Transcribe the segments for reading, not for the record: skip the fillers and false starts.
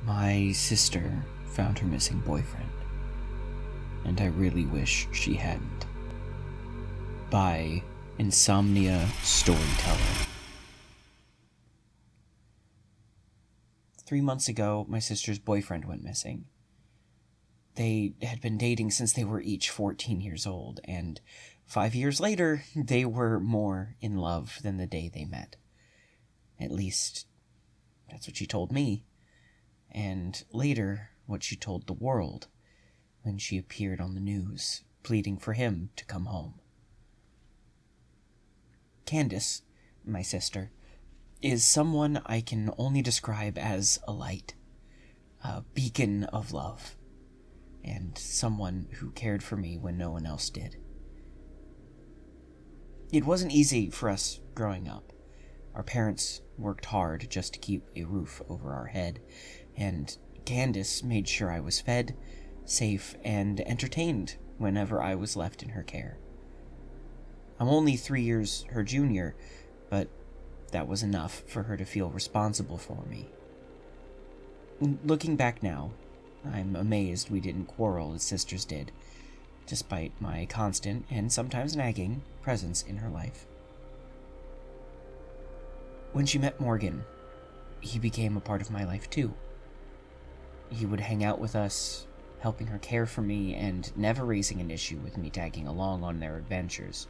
My sister found her missing boyfriend, and I really wish she hadn't. By Insomnia Storyteller. 3 months ago, my sister's boyfriend went missing. They had been dating since they were each 14 years old, and 5 years later, they were more in love than the day they met. At least, that's what she told me. And later, what she told the world when she appeared on the news, pleading for him to come home. Candace, my sister, is someone I can only describe as a light, a beacon of love, and someone who cared for me when no one else did. It wasn't easy for us growing up. Our parents worked hard just to keep a roof over our head, and Candace made sure I was fed, safe, and entertained whenever I was left in her care. I'm only 3 years her junior, but that was enough for her to feel responsible for me. Looking back now, I'm amazed we didn't quarrel as sisters did, despite my constant, and sometimes nagging, presence in her life. When she met Morgan, he became a part of my life too. He would hang out with us, helping her care for me, and never raising an issue with me tagging along on their adventures.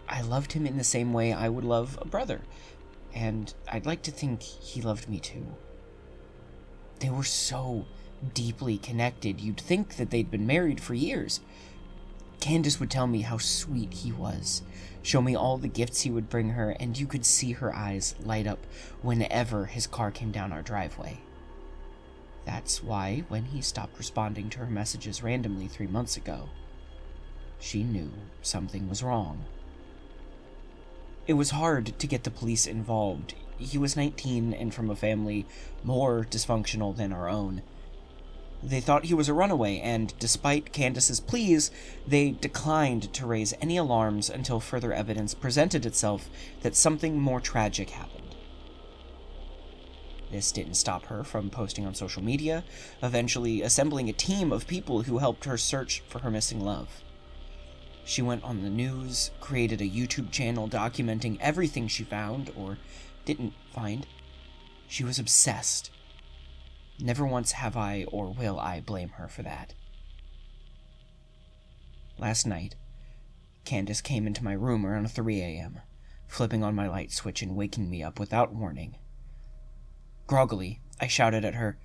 I loved him in the same way I would love a brother, and I'd like to think he loved me too. They were so deeply connected, you'd think that they'd been married for years. Candace would tell me how sweet he was, show me all the gifts he would bring her, and you could see her eyes light up whenever his car came down our driveway. That's why, when he stopped responding to her messages randomly 3 months ago, she knew something was wrong. It was hard to get the police involved. He was 19 and from a family more dysfunctional than our own. They thought he was a runaway, and despite Candace's pleas, they declined to raise any alarms until further evidence presented itself that something more tragic happened. This didn't stop her from posting on social media, eventually assembling a team of people who helped her search for her missing love. She went on the news, created a YouTube channel documenting everything she found, or didn't find. She was obsessed. Never once have I or will I blame her for that. Last night, Candace came into my room around 3 a.m., flipping on my light switch and waking me up without warning. Groggily, I shouted at her,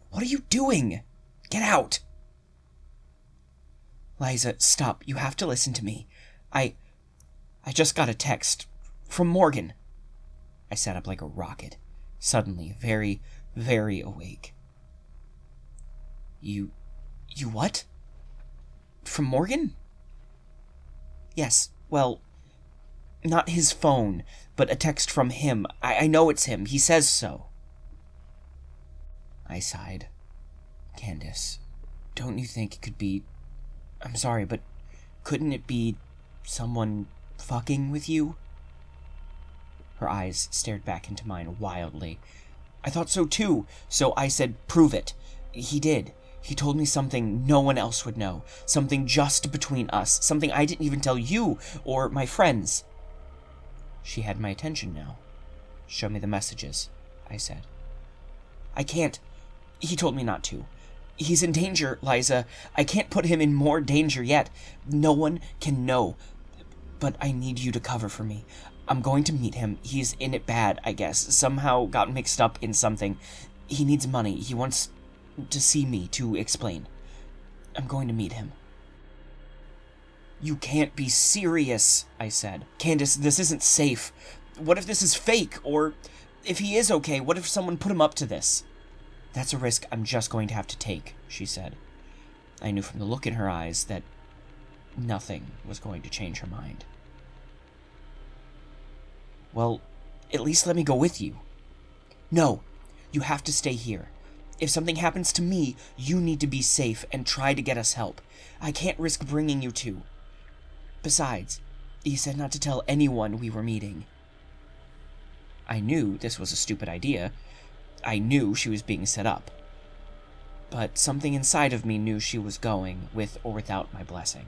"What are you doing? Get out!" "Liza, stop. You have to listen to me. I just got a text from Morgan." I sat up like a rocket, suddenly very, very awake. You what? From Morgan?" "Yes, well, not his phone, but a text from him. I know it's him. He says so." I sighed. "Candace, don't you think it could be... I'm sorry, but couldn't it be someone fucking with you?" Her eyes stared back into mine wildly. I thought so too, so I said, "Prove it." He did. He told me something no one else would know, something just between us, something I didn't even tell you or my friends. She had my attention now. "Show me the messages," I said. "I can't. He told me not to. He's in danger, Liza. I can't put him in more danger yet. No one can know. But I need you to cover for me. I'm going to meet him. He's in it bad, I guess. Somehow got mixed up in something. He needs money. He wants to see me to explain. I'm going to meet him." "You can't be serious," I said. "Candace, this isn't safe. What if this is fake? Or if he is okay, what if someone put him up to this?" "That's a risk I'm just going to have to take," she said. I knew from the look in her eyes that nothing was going to change her mind. "Well, at least let me go with you." "No, you have to stay here. If something happens to me, you need to be safe and try to get us help. I can't risk bringing you two. Besides, he said not to tell anyone we were meeting." I knew this was a stupid idea. I knew she was being set up. But something inside of me knew she was going, with or without my blessing.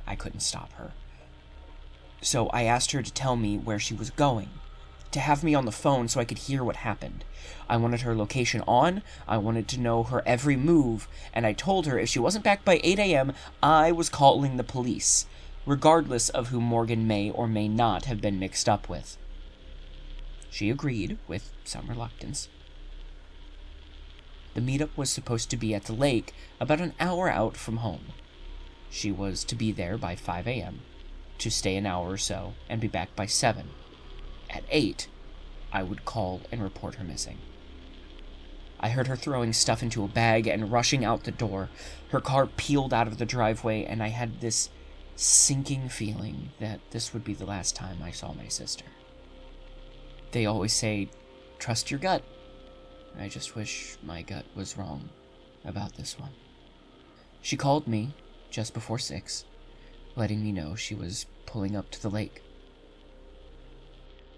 I couldn't stop her. So I asked her to tell me where she was going, to have me on the phone so I could hear what happened. I wanted her location on, I wanted to know her every move, and I told her if she wasn't back by 8 a.m., I was calling the police, regardless of who Morgan may or may not have been mixed up with. She agreed, with some reluctance. The meetup was supposed to be at the lake, about an hour out from home. She was to be there by 5 a.m., to stay an hour or so, and be back by 7. At 8, I would call and report her missing. I heard her throwing stuff into a bag and rushing out the door. Her car peeled out of the driveway, and I had this sinking feeling that this would be the last time I saw my sister. They always say, trust your gut. I just wish my gut was wrong about this one. She called me just before 6, letting me know she was pulling up to the lake.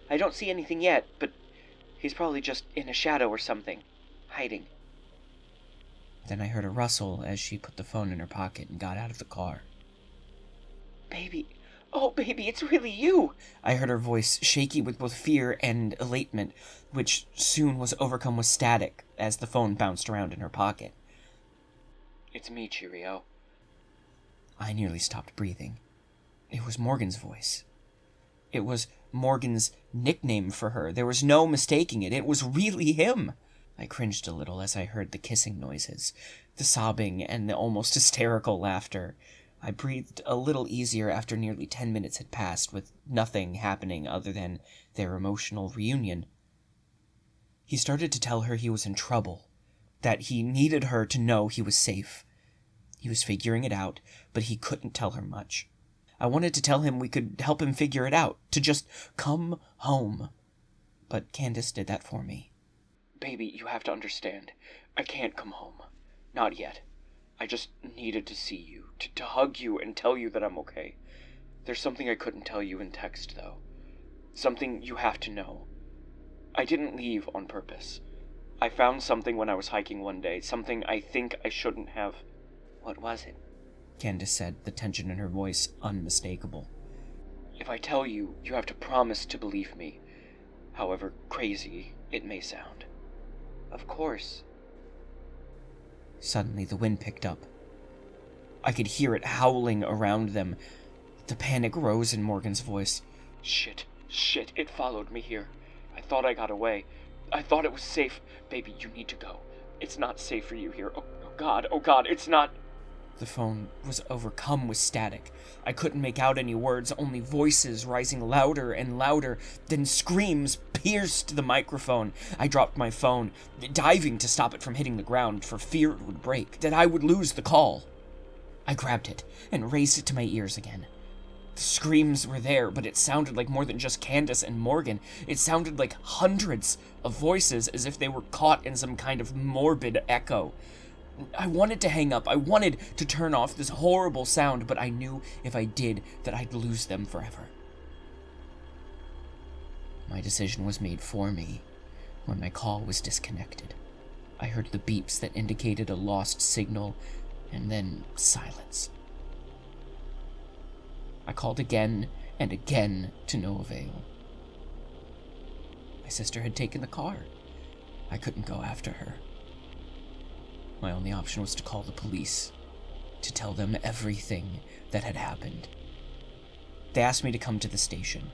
I don't see anything yet, but he's probably just in a shadow or something, hiding. Then I heard a rustle as she put the phone in her pocket and got out of the car. Baby, oh baby, it's really you! I heard her voice shaky with both fear and elatement, which soon was overcome with static as the phone bounced around in her pocket. It's me, Cheerio. I nearly stopped breathing. It was Morgan's voice. It was Morgan's nickname for her. There was no mistaking it. It was really him. I cringed a little as I heard the kissing noises, the sobbing, and the almost hysterical laughter. I breathed a little easier after nearly 10 minutes had passed, with nothing happening other than their emotional reunion. He started to tell her he was in trouble, that he needed her to know he was safe. He was figuring it out, but he couldn't tell her much. I wanted to tell him we could help him figure it out, to just come home. But Candace did that for me. Baby, you have to understand. I can't come home. Not yet. I just needed to see you, to hug you and tell you that I'm okay. There's something I couldn't tell you in text, though. Something you have to know. I didn't leave on purpose. I found something when I was hiking one day, something I think I shouldn't have. What was it? Candace said, the tension in her voice unmistakable. If I tell you, you have to promise to believe me, however crazy it may sound. Of course. Suddenly, the wind picked up. I could hear it howling around them. The panic rose in Morgan's voice. Shit, it followed me here. I thought I got away. I thought it was safe. Baby, you need to go. It's not safe for you here. Oh God, it's not... The phone was overcome with static. I couldn't make out any words, only voices rising louder and louder. Then screams pierced the microphone. I dropped my phone, diving to stop it from hitting the ground for fear it would break, that I would lose the call. I grabbed it and raised it to my ears again. The screams were there, but it sounded like more than just Candace and Morgan. It sounded like hundreds of voices, as if they were caught in some kind of morbid echo. I wanted to hang up. I wanted to turn off this horrible sound, but I knew if I did that I'd lose them forever. My decision was made for me when my call was disconnected. I heard the beeps that indicated a lost signal, and then silence. I called again and again to no avail. My sister had taken the car. I couldn't go after her. My only option was to call the police, to tell them everything that had happened. They asked me to come to the station.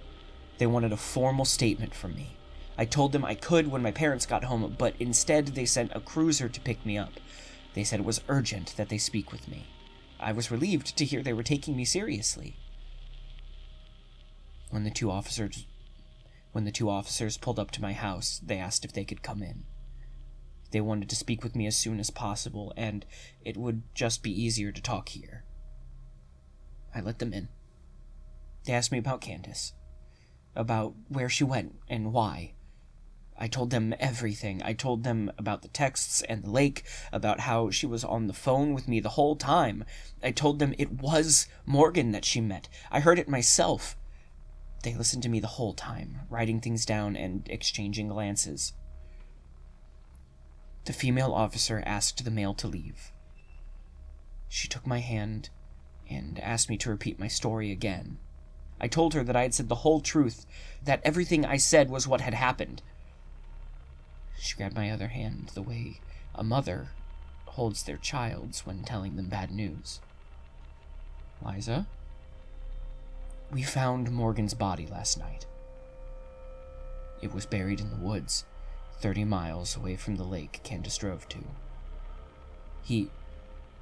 They wanted a formal statement from me. I told them I could when my parents got home, but instead they sent a cruiser to pick me up. They said it was urgent that they speak with me. I was relieved to hear they were taking me seriously. When the two officers pulled up to my house, they asked if they could come in. They wanted to speak with me as soon as possible, and it would just be easier to talk here. I let them in. They asked me about Candace, about where she went and why. I told them everything. I told them about the texts and the lake, about how she was on the phone with me the whole time. I told them it was Morgan that she met. I heard it myself. They listened to me the whole time, writing things down and exchanging glances. The female officer asked the male to leave. She took my hand and asked me to repeat my story again. I told her that I had said the whole truth, that everything I said was what had happened. She grabbed my other hand the way a mother holds their child's when telling them bad news. Liza? We found Morgan's body last night. It was buried in the woods, 30 miles away from the lake Candace drove to.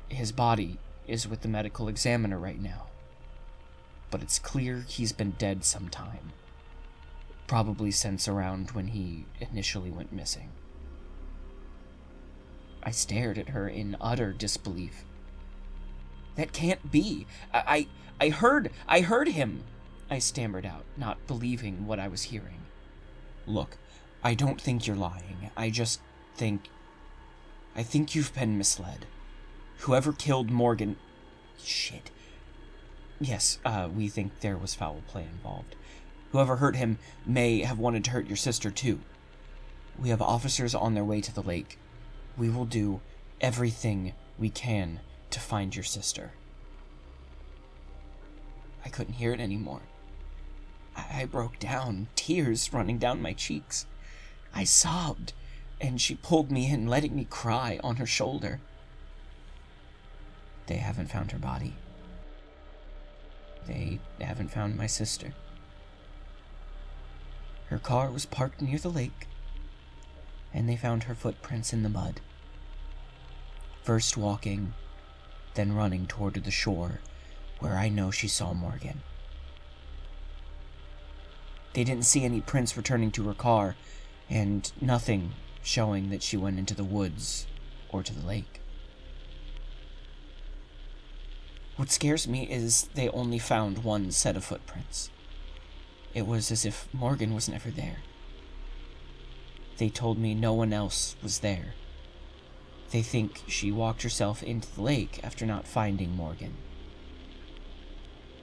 His body is with the medical examiner right now, but it's clear he's been dead some time, probably since around when he initially went missing. I stared at her in utter disbelief. That can't be. I heard him, I stammered out, not believing what I was hearing. Look, I don't think you're lying. I think you've been misled. Whoever killed Morgan... Shit. Yes, we think there was foul play involved. Whoever hurt him may have wanted to hurt your sister, too. We have officers on their way to the lake. We will do everything we can to find your sister. I couldn't hear it anymore. I broke down, tears running down my cheeks. I sobbed, and she pulled me in, letting me cry on her shoulder. They haven't found her body. They haven't found my sister. Her car was parked near the lake, and they found her footprints in the mud. First walking, then running toward the shore, where I know she saw Morgan. They didn't see any prints returning to her car, and nothing showing that she went into the woods or to the lake. What scares me is they only found one set of footprints. It was as if Morgan was never there. They told me no one else was there. They think she walked herself into the lake after not finding Morgan.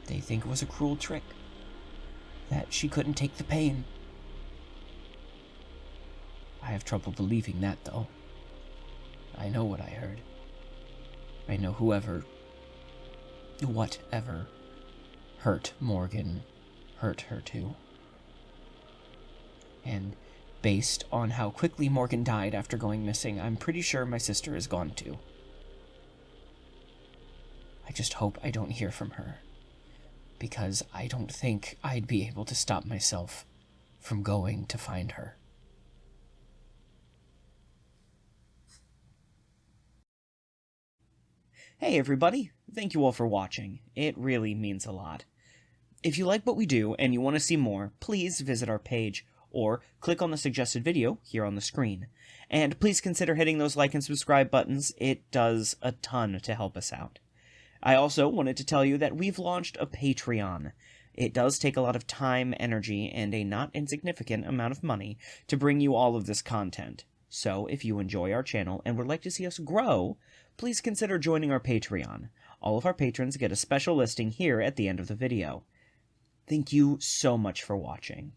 They think it was a cruel trick, that she couldn't take the pain. I have trouble believing that, though. I know what I heard. I know whatever hurt Morgan hurt her too. And based on how quickly Morgan died after going missing, I'm pretty sure my sister is gone too. I just hope I don't hear from her, because I don't think I'd be able to stop myself from going to find her. Hey everybody, thank you all for watching. It really means a lot. If you like what we do and you want to see more, please visit our page or click on the suggested video here on the screen. And please consider hitting those like and subscribe buttons. It does a ton to help us out. I also wanted to tell you that we've launched a Patreon. It does take a lot of time, energy, and a not insignificant amount of money to bring you all of this content. So if you enjoy our channel and would like to see us grow, please consider joining our Patreon. All of our patrons get a special listing here at the end of the video. Thank you so much for watching.